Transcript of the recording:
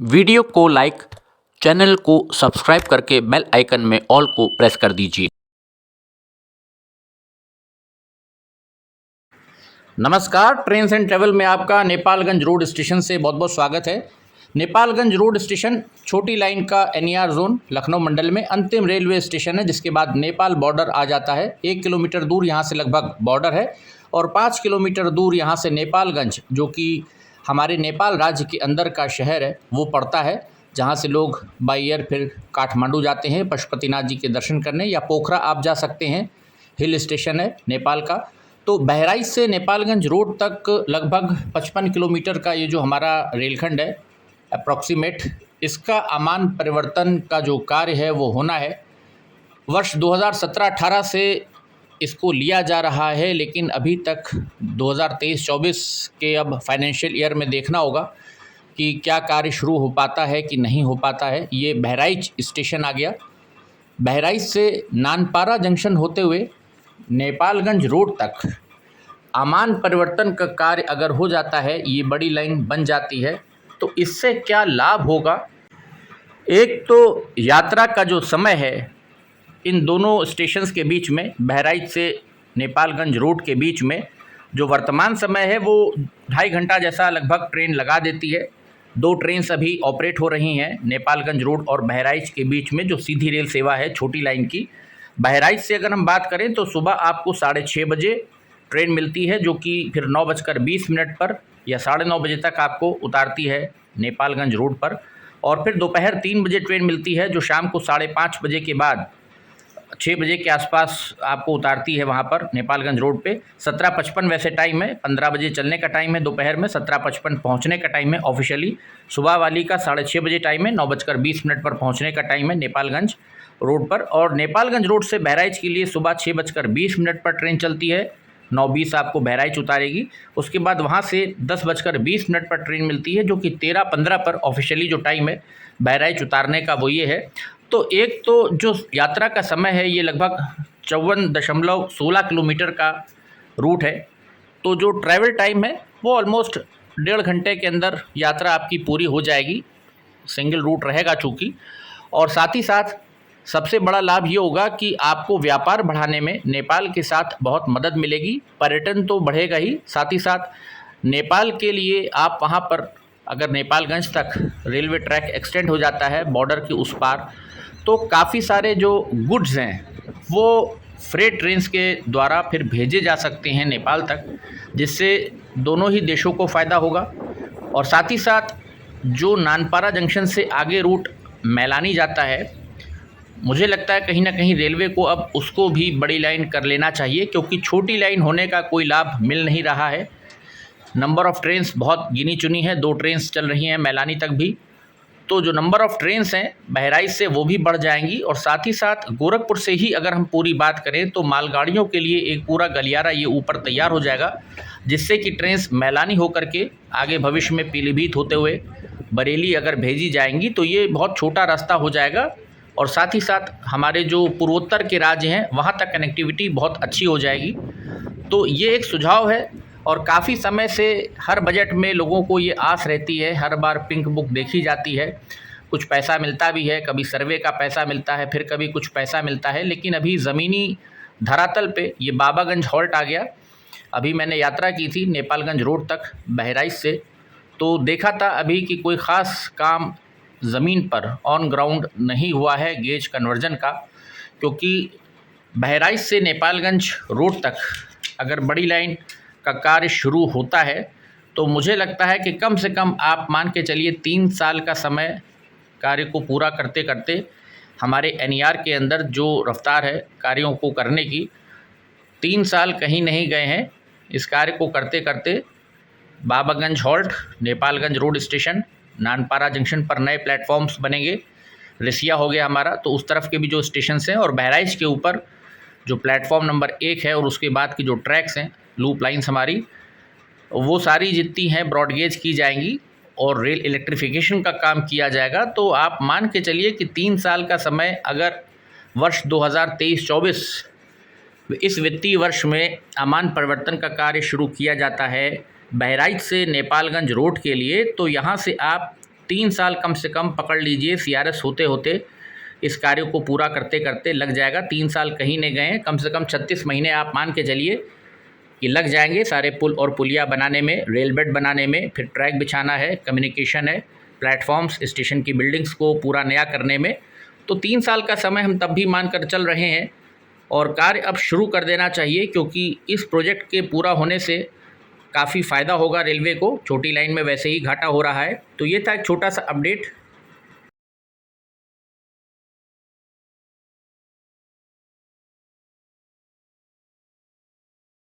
Video को like, channel को subscribe करके बेल आइकन में ऑल को प्रेस कर दीजिए। नमस्कार, ट्रेन्स एंड ट्रेवल में आपका नेपालगंज रोड स्टेशन से बहुत बहुत स्वागत है। नेपालगंज रोड स्टेशन छोटी लाइन का एनईआर जोन लखनऊ मंडल में अंतिम रेलवे स्टेशन है, जिसके बाद नेपाल बॉर्डर आ जाता है। 1 किलोमीटर दूर यहाँ से लगभग बॉर्डर है और 5 किलोमीटर दूर यहाँ से नेपालगंज, जो कि हमारे नेपाल राज्य के अंदर का शहर है, वो पड़ता है, जहाँ से लोग बाई एयर फिर काठमांडू जाते हैं पशुपतिनाथ जी के दर्शन करने, या पोखरा आप जा सकते हैं, हिल स्टेशन है नेपाल का। तो बहराइच से नेपालगंज रोड तक लगभग 55 किलोमीटर का ये जो हमारा रेलखंड है अप्रॉक्सीमेट, इसका अमान परिवर्तन का जो कार्य है वो होना है। वर्ष 2017-18 से इसको लिया जा रहा है, लेकिन अभी तक 2023-24 के अब फाइनेंशियल ईयर में देखना होगा कि क्या कार्य शुरू हो पाता है कि नहीं हो पाता है। ये बहराइच स्टेशन आ गया। बहराइच से नानपारा जंक्शन होते हुए नेपालगंज रोड तक अमान परिवर्तन का कार्य अगर हो जाता है, ये बड़ी लाइन बन जाती है, तो इससे क्या लाभ होगा। एक तो यात्रा का जो समय है इन दोनों स्टेशंस के बीच में, बहराइच से नेपालगंज रोड के बीच में जो वर्तमान समय है वो 2.5 घंटा जैसा लगभग ट्रेन लगा देती है। 2 ट्रेन अभी ऑपरेट हो रही हैं नेपालगंज रोड और बहराइच के बीच में, जो सीधी रेल सेवा है छोटी लाइन की। बहराइच से अगर हम बात करें तो सुबह आपको 6:30 बजे ट्रेन मिलती है, जो कि फिर 9:20 पर या 9:30 बजे तक आपको उतारती है नेपालगंज रोड पर, और फिर दोपहर 3 बजे ट्रेन मिलती है, जो शाम को 5:30 बजे के बाद 6 बजे के आसपास आपको उतारती है वहाँ पर नेपालगंज रोड पे। 17:55 वैसे टाइम है, 15 बजे चलने का टाइम है दोपहर में, 17:55 पहुँचने का टाइम है ऑफिशियली। सुबह वाली का 6:30 बजे टाइम है, 9:20 पर पहुँचने का टाइम है नेपालगंज रोड पर। और नेपालगंज रोड से बहराइच के लिए सुबह 6:20 पर ट्रेन चलती है, 9:20 आपको बहराइच उतारेगी। उसके बाद वहाँ से 10:20 पर ट्रेन मिलती है, जो कि 13:15 पर ऑफिशियली जो टाइम है बहराइच उतारने का वो ये है। तो एक तो जो यात्रा का समय है ये लगभग 54.16 किलोमीटर का रूट है, तो जो ट्रैवल टाइम है वो ऑलमोस्ट 1.5 घंटे के अंदर यात्रा आपकी पूरी हो जाएगी, सिंगल रूट रहेगा चूँकि। और साथ ही साथ सबसे बड़ा लाभ ये होगा कि आपको व्यापार बढ़ाने में नेपाल के साथ बहुत मदद मिलेगी। पर्यटन तो बढ़ेगा ही, साथ ही साथ नेपाल के लिए आप वहाँ पर अगर नेपालगंज तक रेलवे ट्रैक एक्सटेंड हो जाता है बॉर्डर के उस पार, तो काफ़ी सारे जो गुड्स हैं वो फ्रेट ट्रेन्स के द्वारा फिर भेजे जा सकते हैं नेपाल तक, जिससे दोनों ही देशों को फ़ायदा होगा। और साथ ही साथ जो नानपारा जंक्शन से आगे रूट मैलानी जाता है, मुझे लगता है कहीं ना कहीं रेलवे को अब उसको भी बड़ी लाइन कर लेना चाहिए, क्योंकि छोटी लाइन होने का कोई लाभ मिल नहीं रहा है। नंबर ऑफ़ ट्रेन्स बहुत गिनी चुनी है, 2 ट्रेन्स चल रही हैं मैलानी तक भी, तो जो नंबर ऑफ़ ट्रेन्स हैं बहराइच से वो भी बढ़ जाएंगी। और साथ ही साथ गोरखपुर से ही अगर हम पूरी बात करें तो मालगाड़ियों के लिए एक पूरा गलियारा ये ऊपर तैयार हो जाएगा, जिससे कि ट्रेन्स मैलानी होकर के आगे भविष्य में पीलीभीत होते हुए बरेली अगर भेजी जाएंगी तो ये बहुत छोटा रास्ता हो जाएगा। और साथ ही साथ हमारे जो पूर्वोत्तर के राज्य हैं वहाँ तक कनेक्टिविटी बहुत अच्छी हो जाएगी। तो ये एक सुझाव है, और काफ़ी समय से हर बजट में लोगों को ये आस रहती है, हर बार पिंक बुक देखी जाती है, कुछ पैसा मिलता भी है, कभी सर्वे का पैसा मिलता है, फिर कभी कुछ पैसा मिलता है, लेकिन अभी ज़मीनी धरातल पे ये बाबागंज हॉल्ट आ गया। अभी मैंने यात्रा की थी नेपालगंज रोड तक बहराइच से, तो देखा था अभी कि कोई ख़ास काम ज़मीन पर ऑन ग्राउंड नहीं हुआ है गेज कन्वर्जन का, क्योंकि बहराइच से नेपालगंज रोड तक अगर बड़ी लाइन का कार्य शुरू होता है तो मुझे लगता है कि कम से कम आप मान के चलिए 3 साल का समय कार्य को पूरा करते करते, हमारे एनईआर के अंदर जो रफ्तार है कार्यों को करने की, 3 साल कहीं नहीं गए हैं इस कार्य को करते करते। Babaganj halt, Nepalganj road station, Nanpara junction पर नए प्लेटफॉर्म्स बनेंगे, रिसिया हो गया हमारा, तो उस तरफ के भी जो स्टेशन हैं, और बहराइच के ऊपर जो प्लेटफॉर्म नंबर 1 है और उसके बाद की जो ट्रैक्स हैं, लूप लाइन्स हमारी, वो सारी जितनी हैं ब्रॉडगेज की जाएंगी और रेल इलेक्ट्रिफिकेशन का काम किया जाएगा। तो आप मान के चलिए कि 3 साल का समय अगर वर्ष 2023-24 इस वित्तीय वर्ष में अमान परिवर्तन का कार्य शुरू किया जाता है बहराइच से नेपालगंज रोड के लिए, तो यहाँ से आप 3 साल कम से कम पकड़ लीजिए, CRS होते होते इस कार्य को पूरा करते करते लग जाएगा। 3 साल कहीं नहीं गए, कम से कम 36 महीने आप मान के चलिए कि लग जाएंगे सारे पुल और पुलिया बनाने में, रेल बेड बनाने में, फिर ट्रैक बिछाना है, कम्युनिकेशन है, प्लेटफॉर्म्स, स्टेशन की बिल्डिंग्स को पूरा नया करने में। तो 3 साल का समय हम तब भी मान कर चल रहे हैं और कार्य अब शुरू कर देना चाहिए, क्योंकि इस प्रोजेक्ट के पूरा होने से काफ़ी फ़ायदा होगा रेलवे को। छोटी लाइन में वैसे ही घाटा हो रहा है। तो ये था एक छोटा सा अपडेट